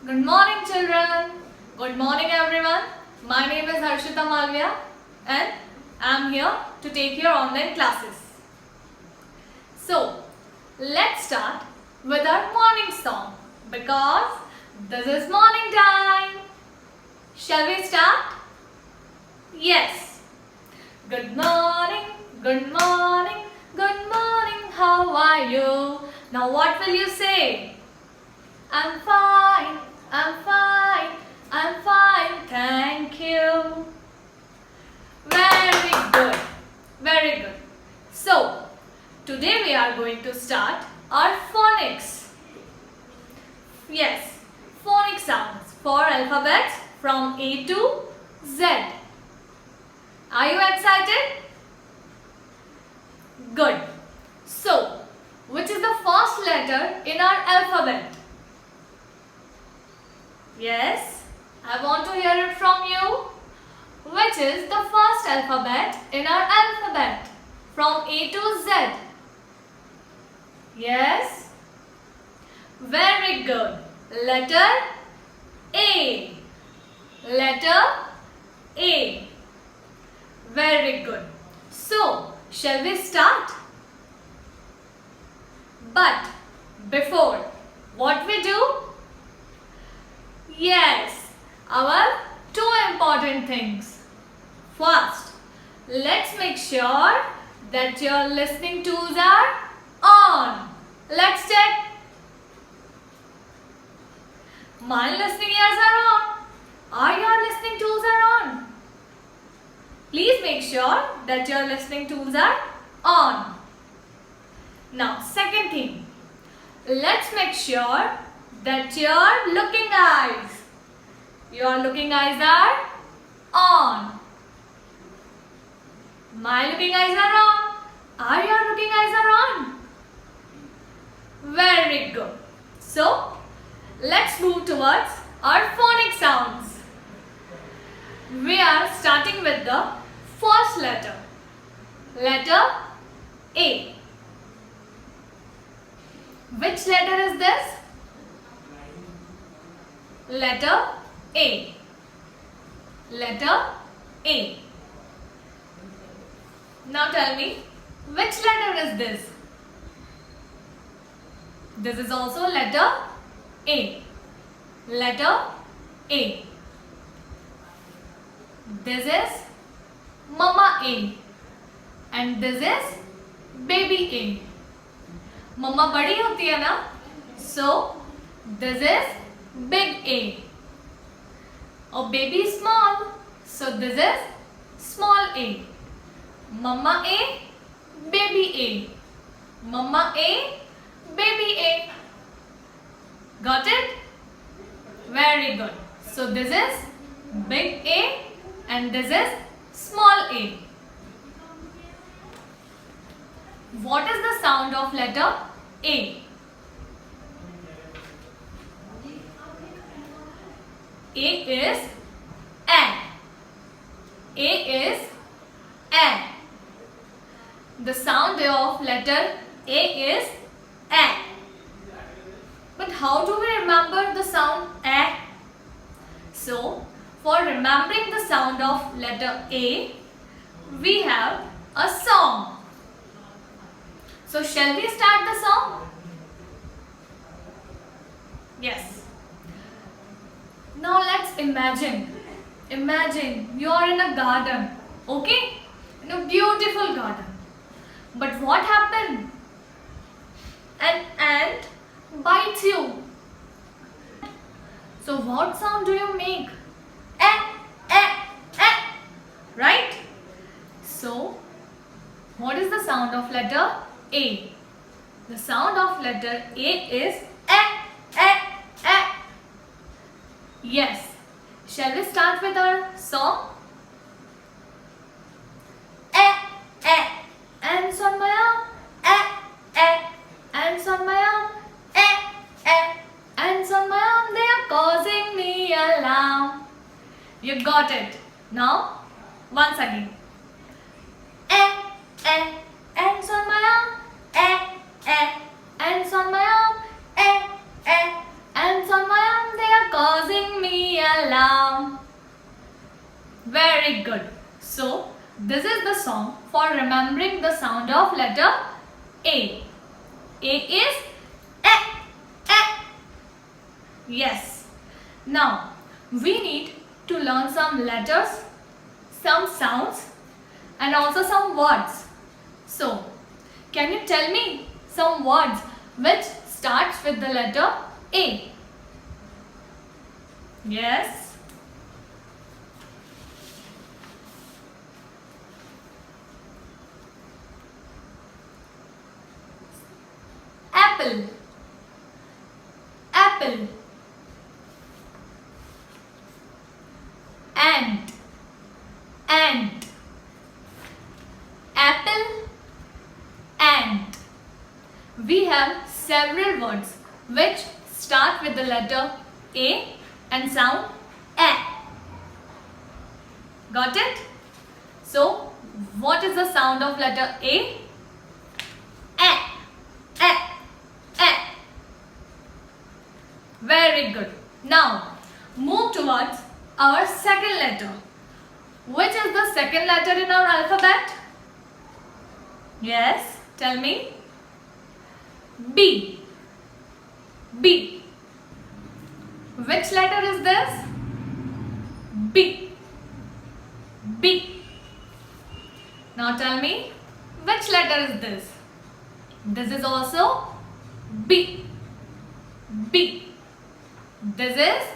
Good morning, children. Good morning, everyone. My name is Harshita Malviya and I am here to take your online classes. So, let's start with our morning song because this is morning time. Shall we start? Yes. Good morning, good morning, good morning, how are you? Now what will you say? I'm fine, I'm fine, I'm fine, thank you. Very good, very good. So, today we are going to start our phonics. Yes, phonic sounds for alphabets from A to Z. Are you excited? Good. So, which is the first letter in our alphabet? Yes, I want to hear it from you. Which is the first alphabet in our alphabet from A to Z? Yes. Very good. Letter A. Letter A. Very good. So, shall we start? But before, what we do? Yes, our two important things. First, let's make sure that your listening tools are on. Let's check. My listening ears are on. Are your listening tools are on? Please make sure that your listening tools are on. Now, second thing. Let's make sure that your looking eyes are on. My looking eyes are on. Are your looking eyes are on? Very good. So, let's move towards our phonic sounds. We are starting with the first letter. Letter A. Which letter is this? Letter A. Letter A. Now tell me, which letter is this? This is also letter A. Letter A. This is Mama A. And this is Baby A. Mama बड़ी होती है ना? So, this is Big A. Or baby is small. So, this is Small A. Mama A, Baby A. Mama A, Baby A. Got it? Very good. So, this is Big A and this is Small A. What is the sound of letter A? A is A. A is A. The sound of letter A is A. But how do we remember the sound A? So, for remembering the sound of letter A, we have a song. So, shall we start the song? Yes. Now, let's imagine. Imagine you are in a garden, okay? In a beautiful garden. But what happened? An ant bites you. So, what sound do you make? Eh, eh, eh. Right? So, what is the sound of letter A? The sound of letter A is eh, eh, eh. Yes. Shall we start with our song? Eh, eh, ants on my arm. Eh, eh, ants on my arm. Eh, eh, ants on my arm. They are causing me alarm. You got it. Now, once again. Eh, eh, ants on my arm. Eh, eh, ants on my arm. Eh, eh, ants on my arm. They are causing remembering the sound of letter A. A is A. Yes. Now, we need to learn some letters, some sounds and also some words. So, can you tell me some words which starts with the letter A? Yes. Apple. Apple. Ant. Ant. Apple. Ant. We have several words which start with the letter A and sound A. Got it? So, what is the sound of letter A? A. A. A. Very good. Now, move towards our second letter. Which is the second letter in our alphabet? Yes, tell me. B. B. Which letter is this? B. B. Now tell me, which letter is this? This is also B. B. This is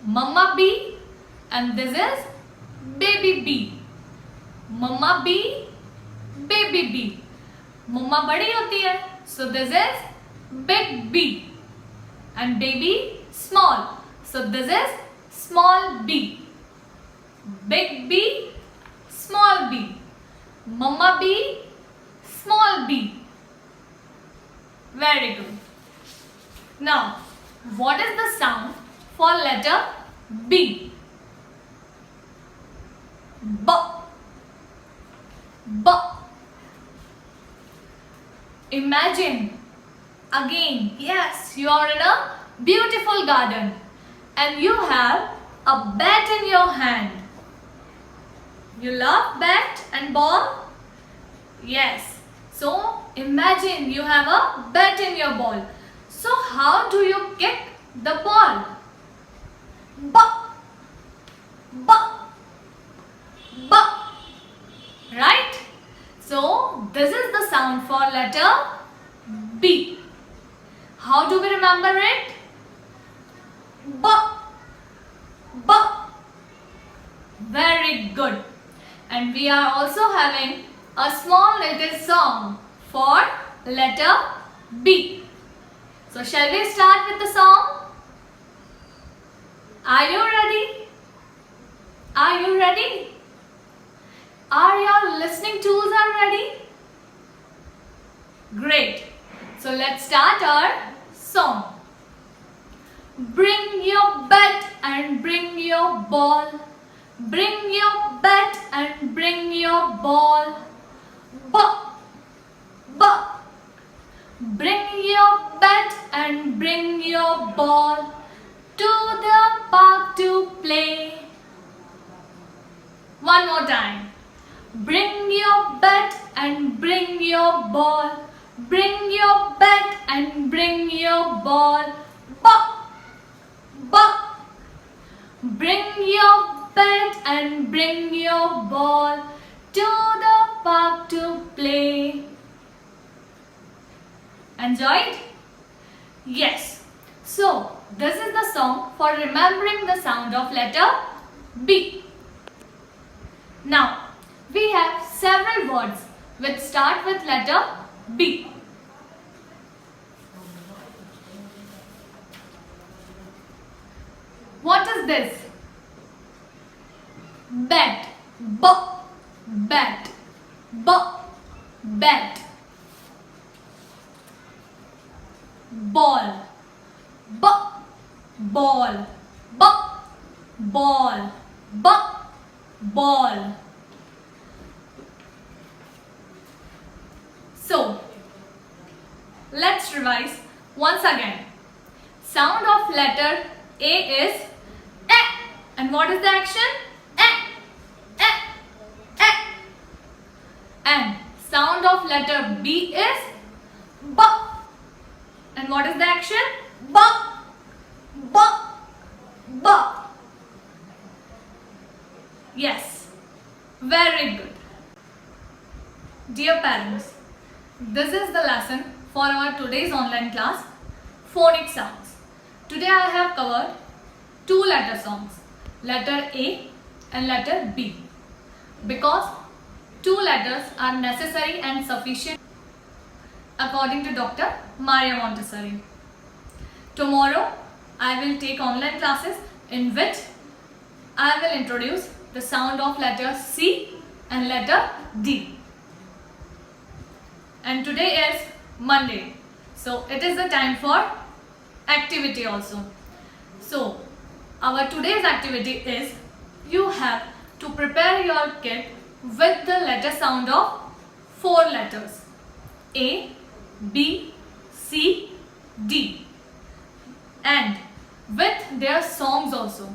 Mama B and this is Baby B. Mama B, Baby B. Mama बड़ी होती है, so this is big B and baby small, so this is small B. Big B, small b. Mama B, small b. Very good. Now, what is the sound for letter B? B. B. Imagine again, yes, you are in a beautiful garden and you have a bat in your hand. You love bat and ball? Yes. So imagine you have a bat in your ball. So how do you kick the ball? B. B. B. Right? So this is the sound for letter B. How do we remember it? B. B. Very good. And we are also having a small little song for letter B. So shall we start with the song? Are you ready? Are you ready? Are your listening tools are ready? Great. So let's start our song. Bring your bat and bring your ball. Bring your bat and bring your ball. B. B. Bring your bat and bring your ball to the park to play. One more time. Bring your bat and bring your ball. Bring your bat and bring your ball. B. B. Bring your bat and bring your ball to the park to play. Enjoyed? Yes. So, this is the song for remembering the sound of letter B. Now, we have several words which start with letter B. What is this? Bat. B. Bat. B. Bat. Ball. B. Ball. B. Ball. B. Ball. So, let's revise once again. Sound of letter A is A. And what is the action? A. A. A. And sound of letter B is B. And what is the action? B, B, B. Yes, very good. Dear parents, this is the lesson for our today's online class, phonic sounds. Today I have covered two letter songs, letter A and letter B, because two letters are necessary and sufficient according to Dr. Maria Montessori. Tomorrow I will take online classes in which I will introduce the sound of letter C and letter D. And today is Monday, so it is the time for activity also. So our today's activity is you have to prepare your kit with the letter sound of 4 letters A, B, C, D, and with their songs also,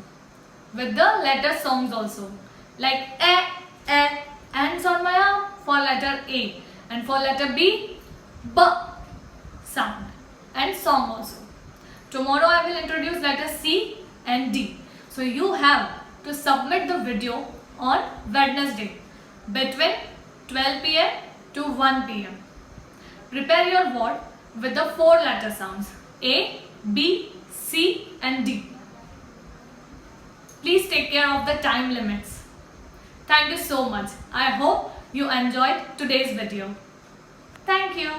with the letter songs also, like A, hands on my arm for letter A, and for letter B, B sound and song also. Tomorrow I will introduce letter C and D. So you have to submit the video on Wednesday between 12 p.m. to 1 p.m. Prepare your board with the 4 letter sounds A, B, C and D. Please take care of the time limits. Thank you so much. I hope you enjoyed today's video. Thank you.